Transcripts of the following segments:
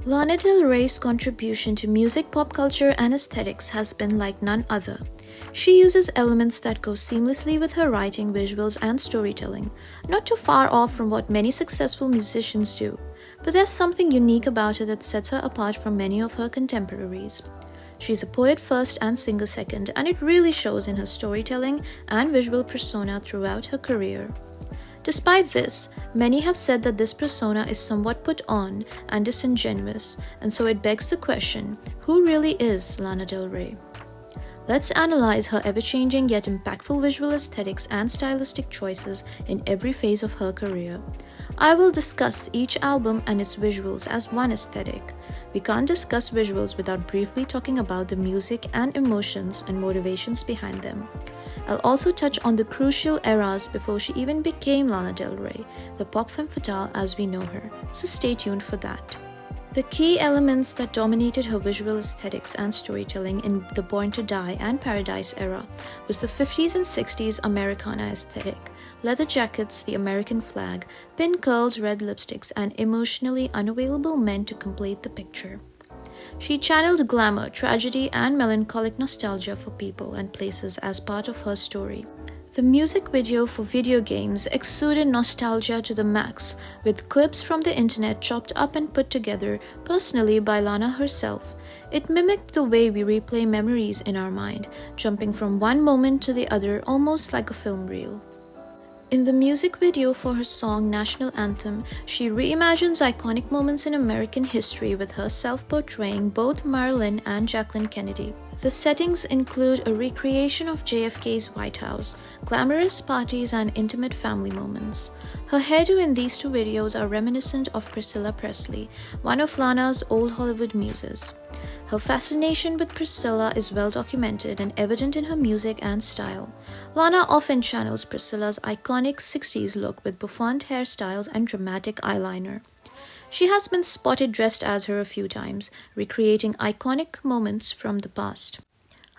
Lana Del Rey's contribution to music, pop culture, and aesthetics has been like none other. She uses elements that go seamlessly with her writing, visuals, and storytelling, not too far off from what many successful musicians do. But there's something unique about her that sets her apart from many of her contemporaries. She's a poet first and singer second, and it really shows in her storytelling and visual persona throughout her career. Despite this, many have said that this persona is somewhat put on and disingenuous, and so it begs the question, who really is Lana Del Rey? Let's analyze her ever-changing yet impactful visual aesthetics and stylistic choices in every phase of her career. I will discuss each album and its visuals as one aesthetic. We can't discuss visuals without briefly talking about the music and emotions and motivations behind them. I'll also touch on the crucial eras before she even became Lana Del Rey, the pop femme fatale as we know her, so stay tuned for that. The key elements that dominated her visual aesthetics and storytelling in the Born to Die and Paradise era was the 50s and 60s Americana aesthetic, leather jackets, the American flag, pin curls, red lipsticks, and emotionally unavailable men to complete the picture. She channeled glamour, tragedy, and melancholic nostalgia for people and places as part of her story. The music video for video games exuded nostalgia to the max, with clips from the internet chopped up and put together personally by Lana herself. It mimicked the way we replay memories in our mind, jumping from one moment to the other almost like a film reel. In the music video for her song National Anthem, she reimagines iconic moments in American history with herself portraying both Marilyn and Jacqueline Kennedy. The settings include a recreation of JFK's White House, glamorous parties, and intimate family moments. Her hairdo in these two videos are reminiscent of Priscilla Presley, one of Lana's old Hollywood muses. Her fascination with Priscilla is well documented and evident in her music and style. Lana often channels Priscilla's iconic 60s look with bouffant hairstyles and dramatic eyeliner. She has been spotted dressed as her a few times, recreating iconic moments from the past.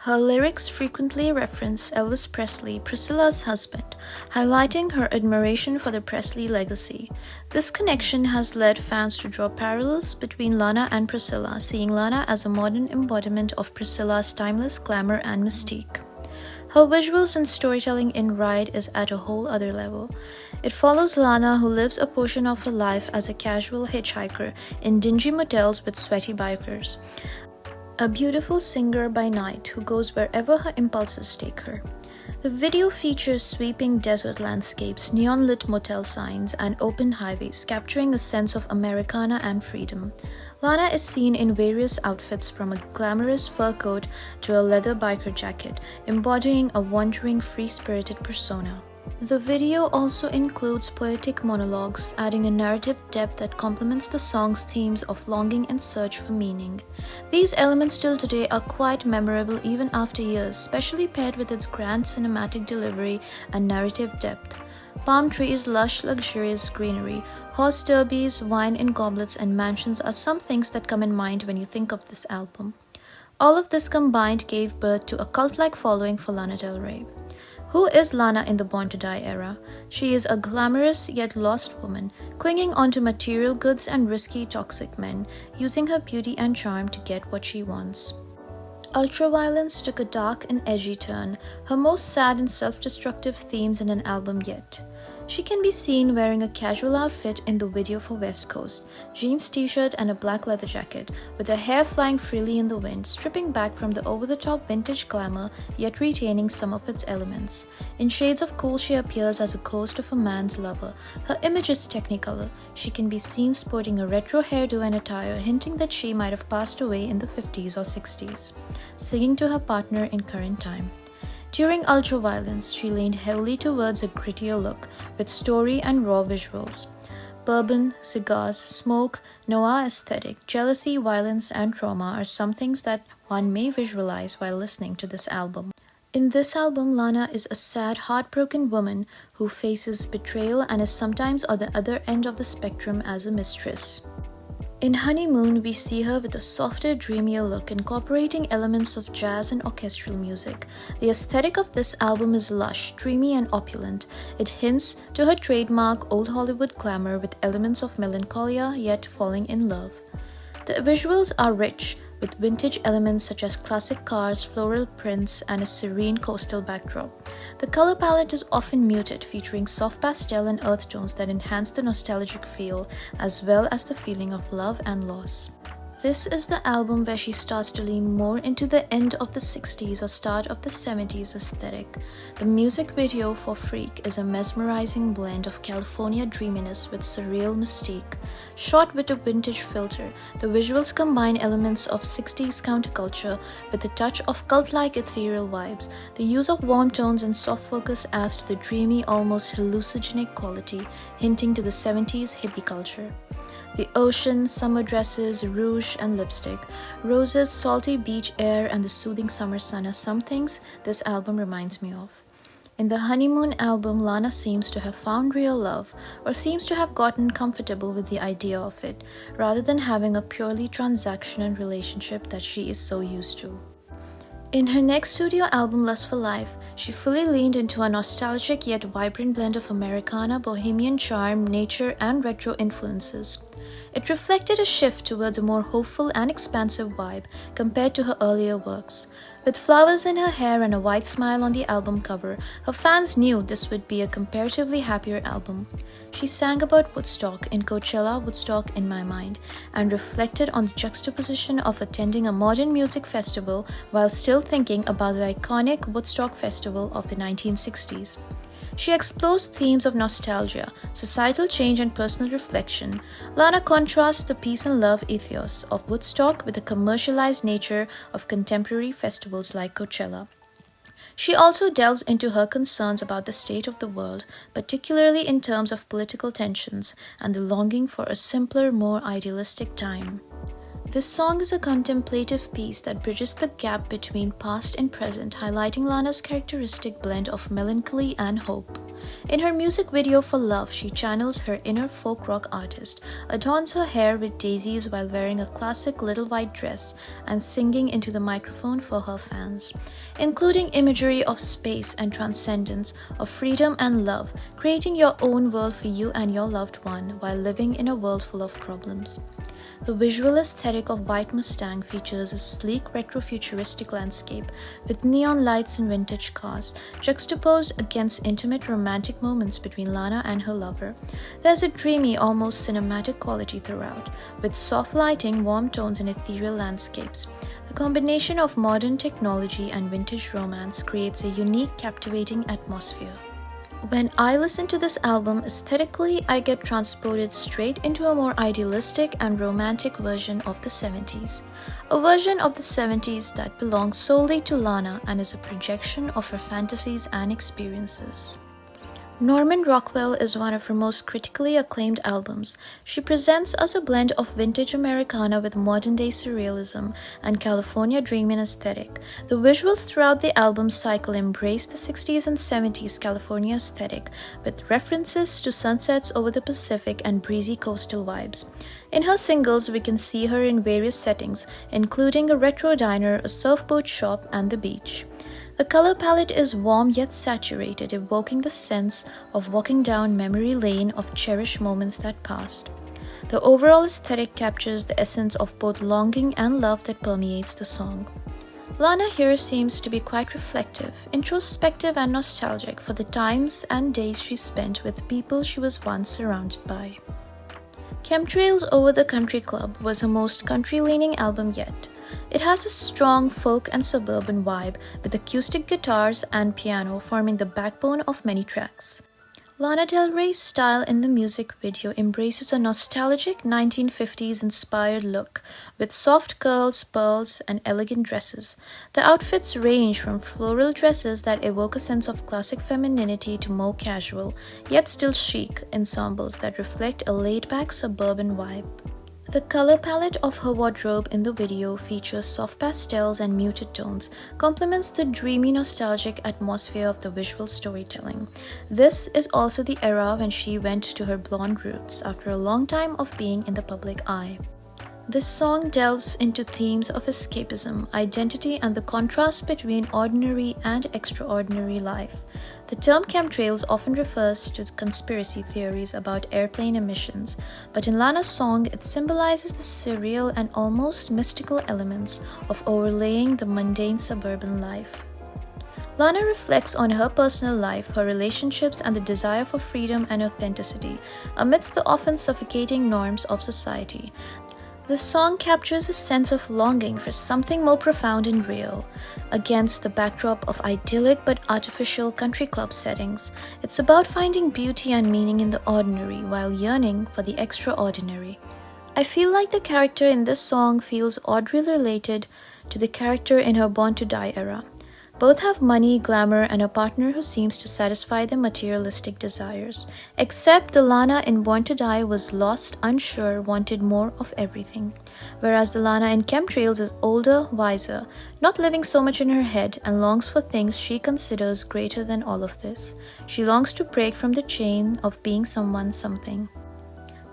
Her lyrics frequently reference Elvis Presley, Priscilla's husband, highlighting her admiration for the Presley legacy. This connection has led fans to draw parallels between Lana and Priscilla, seeing Lana as a modern embodiment of Priscilla's timeless glamour and mystique. Her visuals and storytelling in Ride is at a whole other level. It follows Lana, who lives a portion of her life as a casual hitchhiker in dingy motels with sweaty bikers. A beautiful singer by night who goes wherever her impulses take her. The video features sweeping desert landscapes, neon-lit motel signs, and open highways, capturing a sense of Americana and freedom. Lana is seen in various outfits from a glamorous fur coat to a leather biker jacket, embodying a wandering, free-spirited persona. The video also includes poetic monologues, adding a narrative depth that complements the song's themes of longing and search for meaning. These elements still today are quite memorable even after years, especially paired with its grand cinematic delivery and narrative depth. Palm trees, lush, luxurious greenery, horse derbies, wine in goblets, and mansions are some things that come in mind when you think of this album. All of this combined gave birth to a cult-like following for Lana Del Rey. Who is Lana in the Born to Die era? She is a glamorous yet lost woman, clinging onto material goods and risky, toxic men, using her beauty and charm to get what she wants. Ultraviolence took a dark and edgy turn, her most sad and self-destructive themes in an album yet. She can be seen wearing a casual outfit in the video for West Coast, jeans t-shirt and a black leather jacket, with her hair flying freely in the wind, stripping back from the over-the-top vintage glamour, yet retaining some of its elements. In shades of cool, she appears as a ghost of a man's lover. Her image is technicolor. She can be seen sporting a retro hairdo and attire, hinting that she might have passed away in the 50s or 60s, singing to her partner in current time. During Ultraviolence, she leaned heavily towards a grittier look, with story and raw visuals. Bourbon, cigars, smoke, noir aesthetic, jealousy, violence, and trauma are some things that one may visualize while listening to this album. In this album, Lana is a sad, heartbroken woman who faces betrayal and is sometimes on the other end of the spectrum as a mistress. In Honeymoon, we see her with a softer, dreamier look, incorporating elements of jazz and orchestral music. The aesthetic of this album is lush, dreamy, and opulent. It hints to her trademark old Hollywood glamour with elements of melancholia, yet falling in love. The visuals are rich, with vintage elements such as classic cars, floral prints, and a serene coastal backdrop. The color palette is often muted, featuring soft pastel and earth tones that enhance the nostalgic feel, as well as the feeling of love and loss. This is the album where she starts to lean more into the end of the 60s or start of the 70s aesthetic. The music video for Freak is a mesmerizing blend of California dreaminess with surreal mystique. Shot with a vintage filter, the visuals combine elements of 60s counterculture with a touch of cult-like ethereal vibes. The use of warm tones and soft focus adds to the dreamy, almost hallucinogenic quality, hinting to the 70s hippie culture. The ocean, summer dresses, rouge and lipstick, roses, salty beach air, and the soothing summer sun are some things this album reminds me of. In the Honeymoon album, Lana seems to have found real love, or seems to have gotten comfortable with the idea of it, rather than having a purely transactional relationship that she is so used to. In her next studio album, Lust for Life, she fully leaned into a nostalgic yet vibrant blend of Americana, bohemian charm, nature, and retro influences. It reflected a shift towards a more hopeful and expansive vibe compared to her earlier works. With flowers in her hair and a wide smile on the album cover, her fans knew this would be a comparatively happier album. She sang about Woodstock in Coachella, Woodstock in My Mind, and reflected on the juxtaposition of attending a modern music festival while still thinking about the iconic Woodstock Festival of the 1960s. She explores themes of nostalgia, societal change, and personal reflection. Lana contrasts the peace and love ethos of Woodstock with the commercialized nature of contemporary festivals like Coachella. She also delves into her concerns about the state of the world, particularly in terms of political tensions and the longing for a simpler, more idealistic time. This song is a contemplative piece that bridges the gap between past and present, highlighting Lana's characteristic blend of melancholy and hope. In her music video for Love, she channels her inner folk rock artist, adorns her hair with daisies while wearing a classic little white dress, and singing into the microphone for her fans, including imagery of space and transcendence, of freedom and love, creating your own world for you and your loved one while living in a world full of problems. The visual aesthetic of White Mustang features a sleek retrofuturistic landscape with neon lights and vintage cars, juxtaposed against intimate romantic moments between Lana and her lover. There's a dreamy, almost cinematic quality throughout, with soft lighting, warm tones, and ethereal landscapes. The combination of modern technology and vintage romance creates a unique, captivating atmosphere. When I listen to this album, aesthetically, I get transported straight into a more idealistic and romantic version of the 70s. A version of the 70s that belongs solely to Lana and is a projection of her fantasies and experiences. Norman Rockwell is one of her most critically acclaimed albums. She presents us a blend of vintage Americana with modern-day surrealism and California dreaming aesthetic. The visuals throughout the album cycle embrace the 60s and 70s California aesthetic, with references to sunsets over the Pacific and breezy coastal vibes. In her singles, we can see her in various settings, including a retro diner, a surfboard shop, and the beach. The color palette is warm yet saturated, evoking the sense of walking down memory lane of cherished moments that passed. The overall aesthetic captures the essence of both longing and love that permeates the song. Lana here seems to be quite reflective, introspective, and nostalgic for the times and days she spent with people she was once surrounded by. Chemtrails Over the Country Club was her most country-leaning album yet. It has a strong folk and suburban vibe, with acoustic guitars and piano forming the backbone of many tracks. Lana Del Rey's style in the music video embraces a nostalgic 1950s-inspired look, with soft curls, pearls, and elegant dresses. The outfits range from floral dresses that evoke a sense of classic femininity to more casual, yet still chic, ensembles that reflect a laid-back suburban vibe. The color palette of her wardrobe in the video features soft pastels and muted tones, complements the dreamy nostalgic atmosphere of the visual storytelling. This is also the era when she went to her blonde roots after a long time of being in the public eye. This song delves into themes of escapism, identity, and the contrast between ordinary and extraordinary life. The term chemtrails often refers to conspiracy theories about airplane emissions, but in Lana's song, it symbolizes the surreal and almost mystical elements of overlaying the mundane suburban life. Lana reflects on her personal life, her relationships, and the desire for freedom and authenticity amidst the often suffocating norms of society. The song captures a sense of longing for something more profound and real. Against the backdrop of idyllic but artificial country club settings, it's about finding beauty and meaning in the ordinary while yearning for the extraordinary. I feel like the character in this song feels oddly related to the character in her Born to Die era. Both have money, glamour, and a partner who seems to satisfy their materialistic desires. Except the Lana in Born to Die was lost, unsure, wanted more of everything. Whereas the Lana in Chemtrails is older, wiser, not living so much in her head, and longs for things she considers greater than all of this. She longs to break from the chain of being someone something.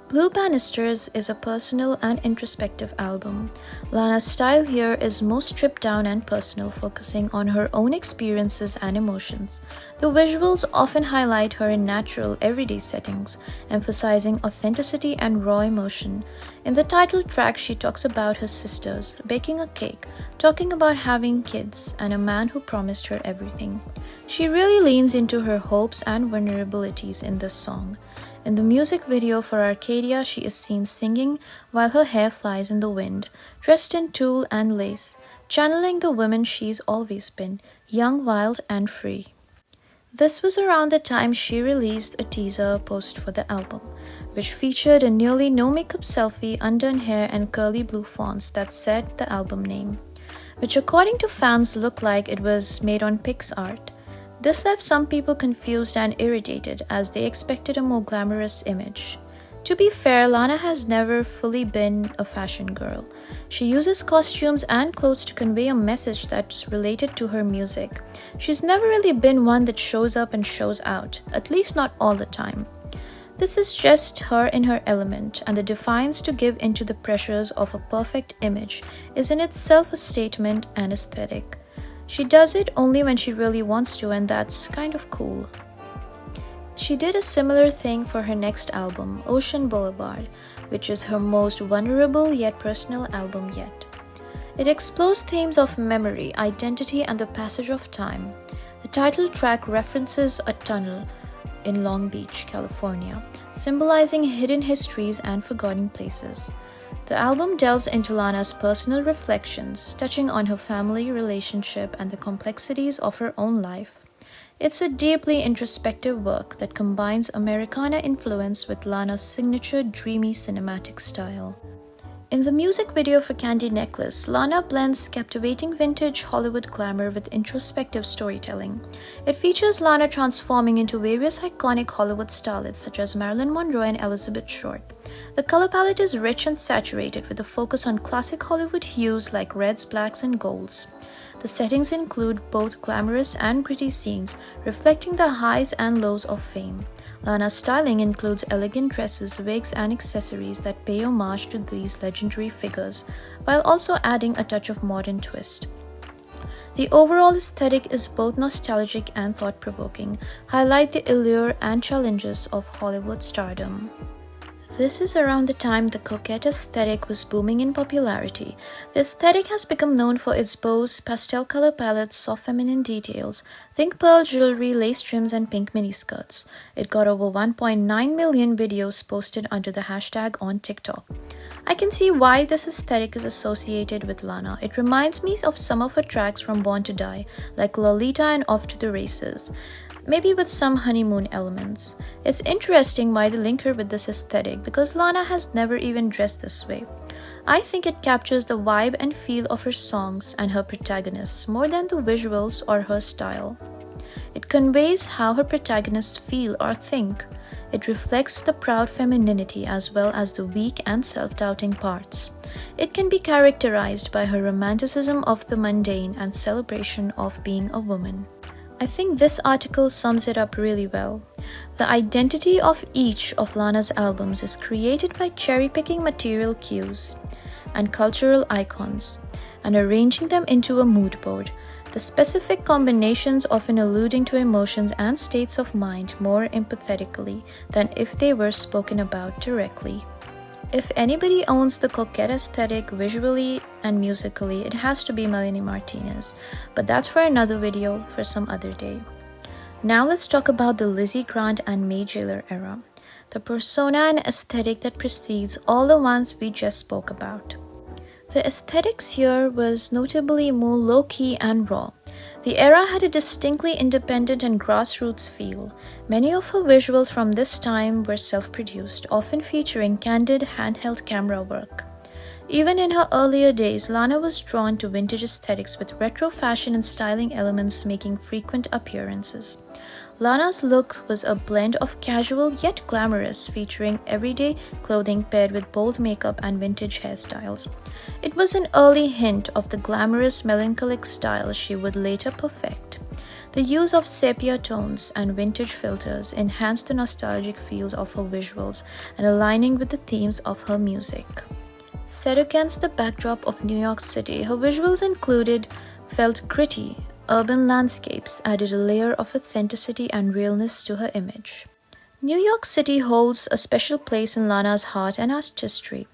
Blue Banisters is a personal and introspective album. Lana's style here is most stripped down and personal, focusing on her own experiences and emotions. The visuals often highlight her in natural, everyday settings, emphasizing authenticity and raw emotion. In the title track, she talks about her sisters, baking a cake, talking about having kids, and a man who promised her everything. She really leans into her hopes and vulnerabilities in this song. In the music video for Arcadia, she is seen singing while her hair flies in the wind, dressed in tulle and lace, channeling the woman she's always been, young, wild, and free. This was around the time she released a teaser post for the album, which featured a nearly no-makeup selfie, undone hair, and curly blue fonts that said the album name, which according to fans looked like it was made on PixArt. This left some people confused and irritated as they expected a more glamorous image. To be fair, Lana has never fully been a fashion girl. She uses costumes and clothes to convey a message that's related to her music. She's never really been one that shows up and shows out, at least not all the time. This is just her in her element, and the defiance to give into the pressures of a perfect image is in itself a statement and aesthetic. She does it only when she really wants to, and that's kind of cool. She did a similar thing for her next album, Ocean Boulevard, which is her most vulnerable yet personal album yet. It explores themes of memory, identity, and the passage of time. The title track references a tunnel in Long Beach, California, symbolizing hidden histories and forgotten places. The album delves into Lana's personal reflections, touching on her family, relationship, and the complexities of her own life. It's a deeply introspective work that combines Americana influence with Lana's signature dreamy cinematic style. In the music video for Candy Necklace, Lana blends captivating vintage Hollywood glamour with introspective storytelling. It features Lana transforming into various iconic Hollywood starlets such as Marilyn Monroe and Elizabeth Short. The color palette is rich and saturated with a focus on classic Hollywood hues like reds, blacks, and golds. The settings include both glamorous and gritty scenes, reflecting the highs and lows of fame. Lana's styling includes elegant dresses, wigs, and accessories that pay homage to these legendary figures, while also adding a touch of modern twist. The overall aesthetic is both nostalgic and thought-provoking, highlight the allure and challenges of Hollywood stardom. This is around the time the coquette aesthetic was booming in popularity. The aesthetic has become known for its bows, pastel color palettes, soft feminine details, think pearl jewelry, lace trims, and pink miniskirts. It got over 1.9 million videos posted under the hashtag on TikTok. I can see why this aesthetic is associated with Lana. It reminds me of some of her tracks from Born to Die, like Lolita and Off to the Races, maybe with some honeymoon elements. It's interesting why they link her with this aesthetic because Lana has never even dressed this way. I think it captures the vibe and feel of her songs and her protagonists more than the visuals or her style. It conveys how her protagonists feel or think. It reflects the proud femininity as well as the weak and self-doubting parts. It can be characterized by her romanticism of the mundane and celebration of being a woman. I think this article sums it up really well. The identity of each of Lana's albums is created by cherry-picking material cues. and cultural icons, and arranging them into a mood board. The specific combinations often alluding to emotions and states of mind more empathetically than if they were spoken about directly. If anybody owns the coquette aesthetic visually and musically, it has to be Melanie Martinez, but that's for another video for some other day. Now let's talk about the Lizzie Grant and May Jailer era, the persona and aesthetic that precedes all the ones we just spoke about. The aesthetics here was notably more low-key and raw. The era had a distinctly independent and grassroots feel. Many of her visuals from this time were self-produced, often featuring candid handheld camera work. Even in her earlier days, Lana was drawn to vintage aesthetics with retro fashion and styling elements making frequent appearances. Lana's look was a blend of casual yet glamorous, featuring everyday clothing paired with bold makeup and vintage hairstyles. It was an early hint of the glamorous, melancholic style she would later perfect. The use of sepia tones and vintage filters enhanced the nostalgic feels of her visuals and aligning with the themes of her music. Set against the backdrop of New York City, her visuals felt gritty. Urban landscapes added a layer of authenticity and realness to her image. New York City holds a special place in Lana's heart and artistry.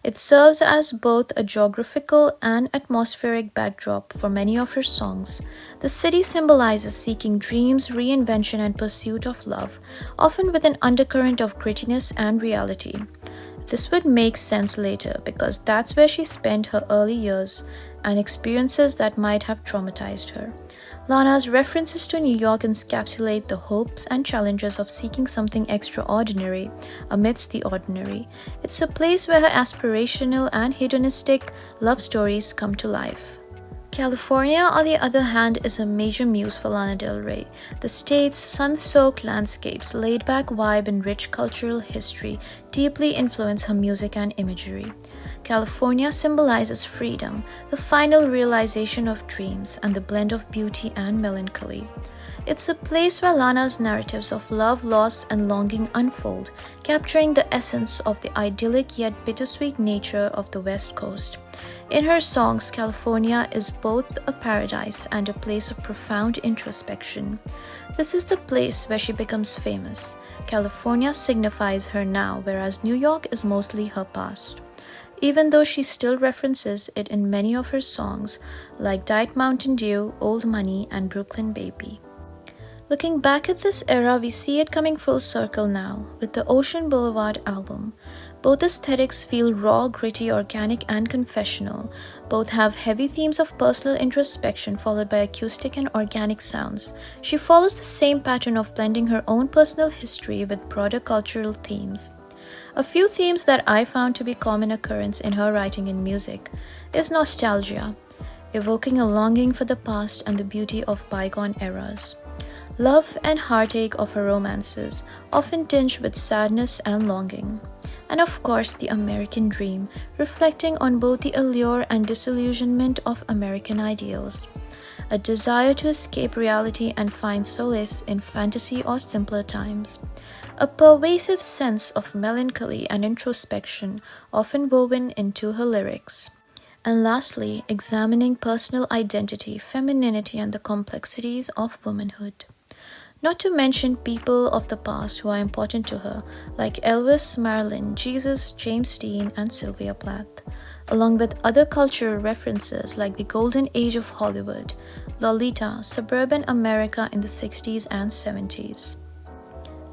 It serves as both a geographical and atmospheric backdrop for many of her songs. The city symbolizes seeking dreams, reinvention, and pursuit of love, often with an undercurrent of grittiness and reality. This would make sense later because that's where she spent her early years and experiences that might have traumatized her. Lana's references to New York encapsulate the hopes and challenges of seeking something extraordinary amidst the ordinary. It's a place where her aspirational and hedonistic love stories come to life. California, on the other hand, is a major muse for Lana Del Rey. The state's sun-soaked landscapes, laid-back vibe, and rich cultural history deeply influence her music and imagery. California symbolizes freedom, the final realization of dreams, and the blend of beauty and melancholy. It's a place where Lana's narratives of love, loss, and longing unfold, capturing the essence of the idyllic yet bittersweet nature of the West Coast. In her songs, California is both a paradise and a place of profound introspection. This is the place where she becomes famous. California signifies her now, whereas New York is mostly her past. Even though she still references it in many of her songs, like Diet Mountain Dew, Old Money, and Brooklyn Baby. Looking back at this era, we see it coming full circle now, with the Ocean Boulevard album. Both aesthetics feel raw, gritty, organic, and confessional. Both have heavy themes of personal introspection followed by acoustic and organic sounds. She follows the same pattern of blending her own personal history with broader cultural themes. A few themes that I found to be common occurrence in her writing and music is nostalgia, evoking a longing for the past and the beauty of bygone eras. Love and heartache of her romances, often tinged with sadness and longing. And of course, the American dream, reflecting on both the allure and disillusionment of American ideals. A desire to escape reality and find solace in fantasy or simpler times. A pervasive sense of melancholy and introspection, often woven into her lyrics. And lastly, examining personal identity, femininity, and the complexities of womanhood. Not to mention people of the past who are important to her, like Elvis, Marilyn, Jesus, James Dean, and Sylvia Plath, along with other cultural references like the Golden Age of Hollywood, Lolita, suburban America in the 60s and 70s.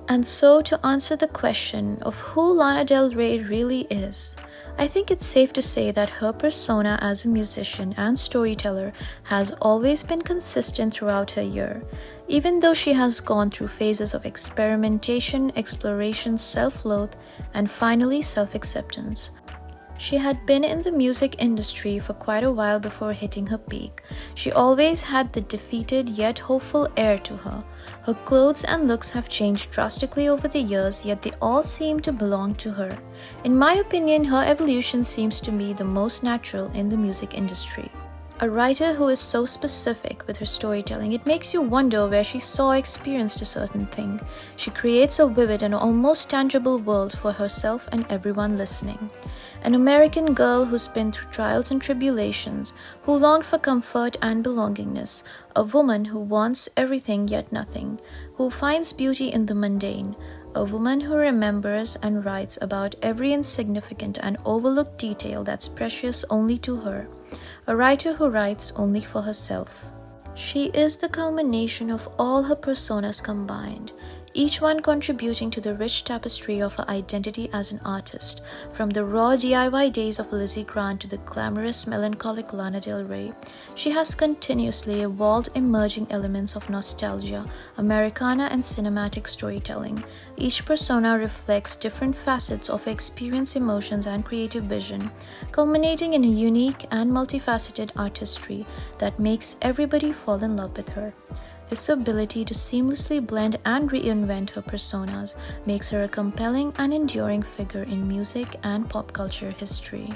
And so, to answer the question of who Lana Del Rey really is, I think it's safe to say that her persona as a musician and storyteller has always been consistent throughout her year, even though she has gone through phases of experimentation, exploration, self-loathe, and finally self-acceptance. She had been in the music industry for quite a while before hitting her peak. She always had the defeated yet hopeful air to her. Her clothes and looks have changed drastically over the years, yet they all seem to belong to her. In my opinion, her evolution seems to be the most natural in the music industry. A writer who is so specific with her storytelling, it makes you wonder where she saw or experienced a certain thing. She creates a vivid and almost tangible world for herself and everyone listening. An American girl who's been through trials and tribulations, who longed for comfort and belongingness, a woman who wants everything yet nothing, who finds beauty in the mundane, a woman who remembers and writes about every insignificant and overlooked detail that's precious only to her. A writer who writes only for herself. She is the culmination of all her personas combined, each one contributing to the rich tapestry of her identity as an artist, from the raw DIY days of Lizzie Grant to the glamorous, melancholic Lana Del Rey. She has continuously evolved emerging elements of nostalgia, Americana, and cinematic storytelling. Each persona reflects different facets of her experience, emotions, and creative vision, culminating in a unique and multifaceted artistry that makes everybody fall in love with her. This ability to seamlessly blend and reinvent her personas makes her a compelling and enduring figure in music and pop culture history.